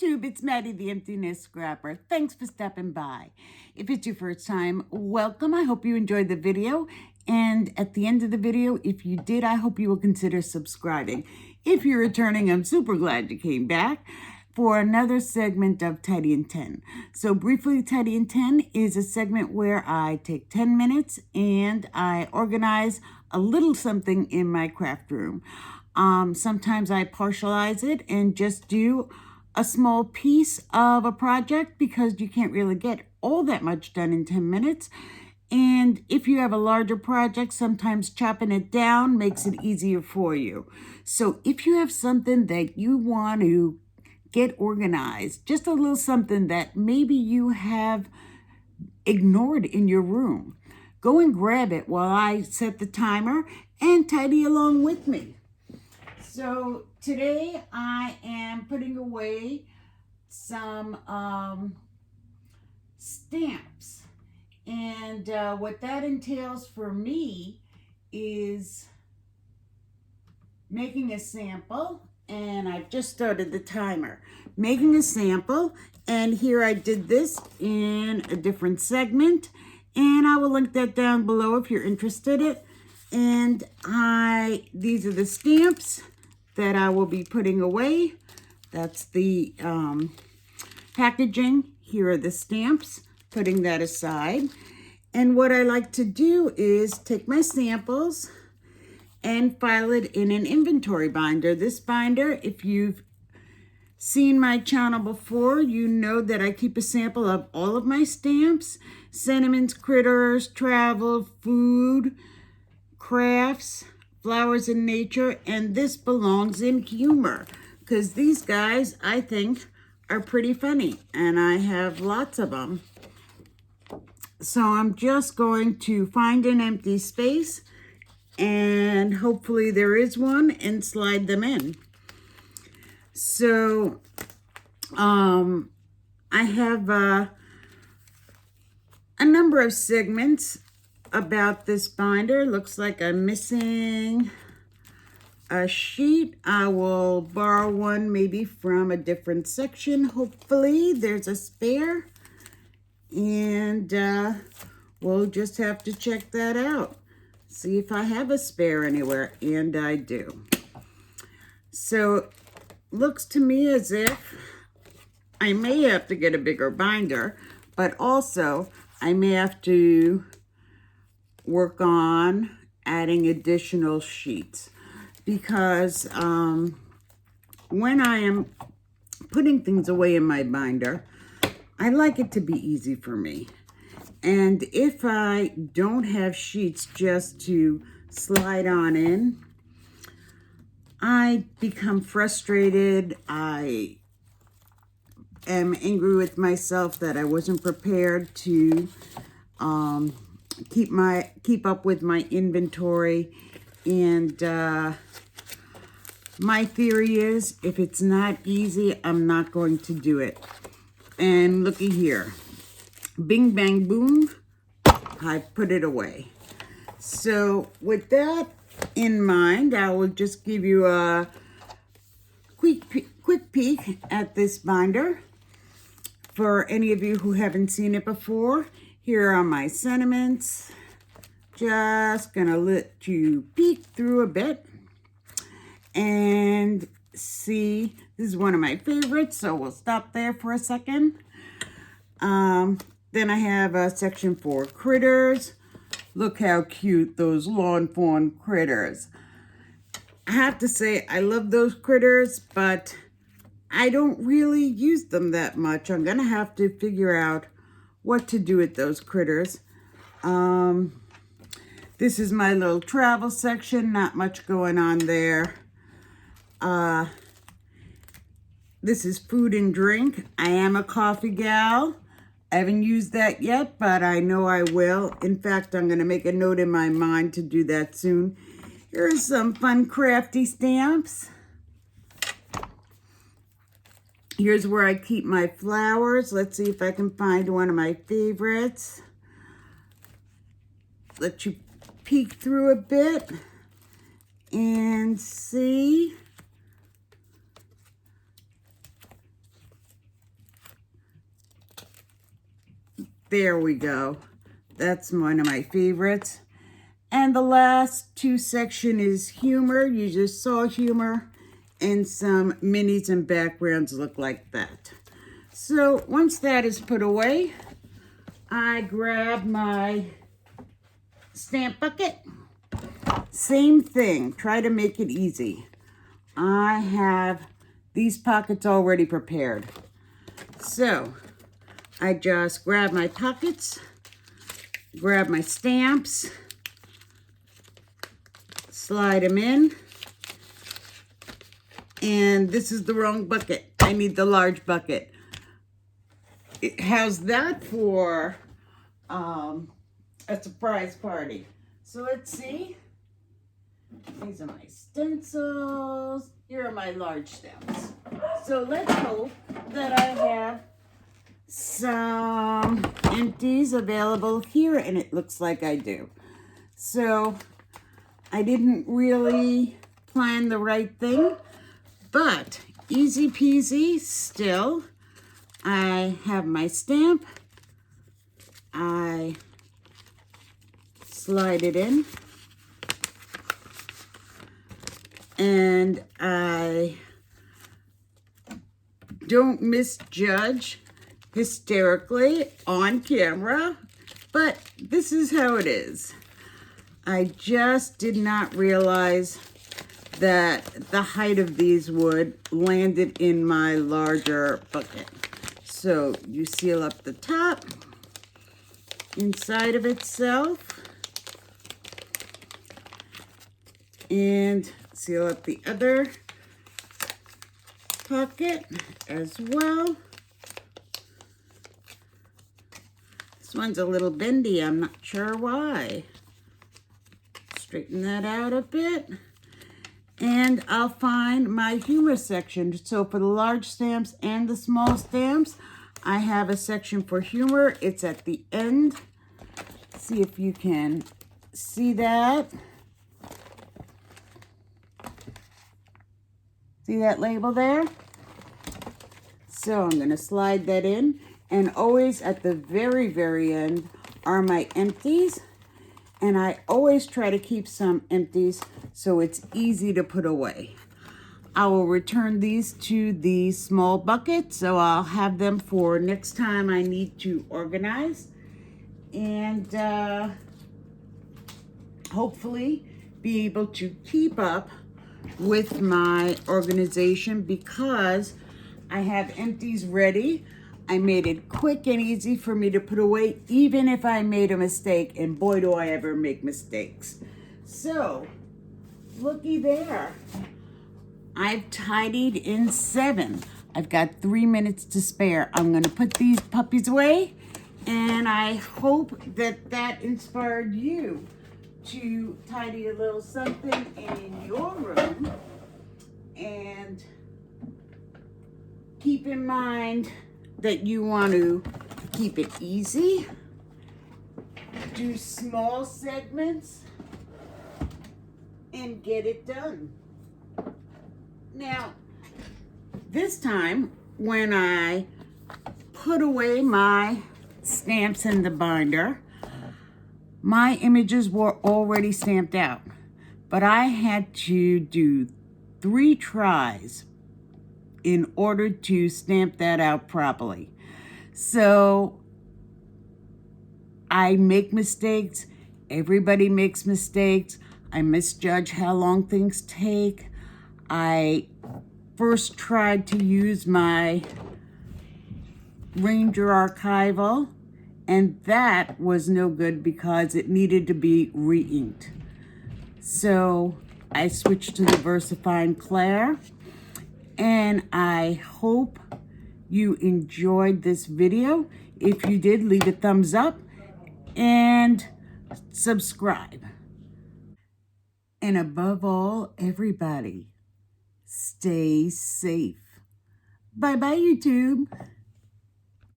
YouTube, it's Maddie the Emptiness Scrapper. Thanks for stopping by. If it's your first time, welcome. I hope you enjoyed the video. And at the end of the video, if you did, I hope you will consider subscribing. If you're returning, I'm super glad you came back for another segment of Tidy in 10. So briefly, Tidy in 10 is a segment where I take 10 minutes and I organize a little something in my craft room. Sometimes I partialize it and just do a small piece of a project because you can't really get all that much done in 10 minutes. And if you have a larger project, sometimes chopping it down makes it easier for you. So if you have something that you want to get organized, just a little something that maybe you have ignored in your room, go and grab it while I set the timer and tidy along with me. So today I am putting away some stamps, and what that entails for me is making a sample, and I've just started the timer. Making a sample, and here I did this in a different segment, and I will link that down below if you're interested in it. And these are the stamps that I will be putting away. That's the packaging. Here are the stamps, putting that aside. And what I like to do is take my samples and file it in an inventory binder. This binder, if you've seen my channel before, you know that I keep a sample of all of my stamps: sentiments, critters, travel, food, crafts, flowers in nature, and this belongs in humor because these guys, I think, are pretty funny, and I have lots of them. So I'm just going to find an empty space, and hopefully there is one, and slide them in. So I have a number of segments about this binder. Looks like I'm missing a sheet. I will borrow one maybe from a different section. Hopefully there's a spare, and we'll just have to check that out. See if I have a spare anywhere, and I do. So looks to me as if I may have to get a bigger binder, but also I may have to work on adding additional sheets, because when I am putting things away in my binder, I like it to be easy for me. And if I don't have sheets just to slide on in, I become frustrated. I am angry with myself that I wasn't prepared to keep up with my inventory. And my theory is, if it's not easy, I'm not going to do it. And looky here, bing bang boom, I put it away. So with that in mind, I will just give you a quick peek at this binder. For any of you who haven't seen it before, here are my sentiments. Just gonna let you peek through a bit and see. This is one of my favorites, so we'll stop there for a second. Then I have a section for critters. Look how cute those lawn fawn critters. I have to say, I love those critters, but I don't really use them that much. I'm gonna have to figure out what to do with those critters. This is my little travel section, not much going on there. This is food and drink. I am a coffee gal. I haven't used that yet, but I know I will. In fact, I'm gonna make a note in my mind to do that soon. Here are some fun crafty stamps. Here's where I keep my flowers. Let's see if I can find one of my favorites. Let you peek through a bit and see. There we go. That's one of my favorites. And the last two section is humor. You just saw humor, and some minis and backgrounds look like that. So once that is put away, I grab my stamp bucket. Same thing, try to make it easy. I have these pockets already prepared. So I just grab my pockets, grab my stamps, slide them in, and this is the wrong bucket. I need the large bucket. How's that for a surprise party? So let's see. These are my stencils. Here are my large stamps. So let's hope that I have some empties available here, and it looks like I do. So I didn't really plan the right thing, but easy peasy still. I have my stamp. I slide it in. And I don't misjudge hysterically on camera, but this is how it is. I just did not realize that the height of these would land it in my larger bucket. So you seal up the top inside of itself and seal up the other pocket as well. This one's a little bendy, I'm not sure why. Straighten that out a bit. And I'll find my humor section. So for the large stamps and the small stamps, I have a section for humor. It's at the end. See if you can see that. See that label there? So I'm going to slide that in. And always at the very, very end are my empties. And I always try to keep some empties so it's easy to put away. I will return these to the small bucket, so I'll have them for next time I need to organize. And hopefully be able to keep up with my organization because I have empties ready. I made it quick and easy for me to put away, even if I made a mistake, and boy, do I ever make mistakes. So, looky there. I've tidied in 7. I've got 3 minutes to spare. I'm gonna put these puppies away, and I hope that that inspired you to tidy a little something in your room. And keep in mind that you want to keep it easy, do small segments, and get it done. Now, this time, when I put away my stamps in the binder, my images were already stamped out, but I had to do 3 tries in order to stamp that out properly. So I make mistakes. Everybody makes mistakes. I misjudge how long things take. I first tried to use my Ranger Archival, and that was no good because it needed to be re-inked. So I switched to the VersaFine Clair. And I hope you enjoyed this video. If you did, leave a thumbs up and subscribe. And above all, everybody, stay safe. Bye-bye, YouTube.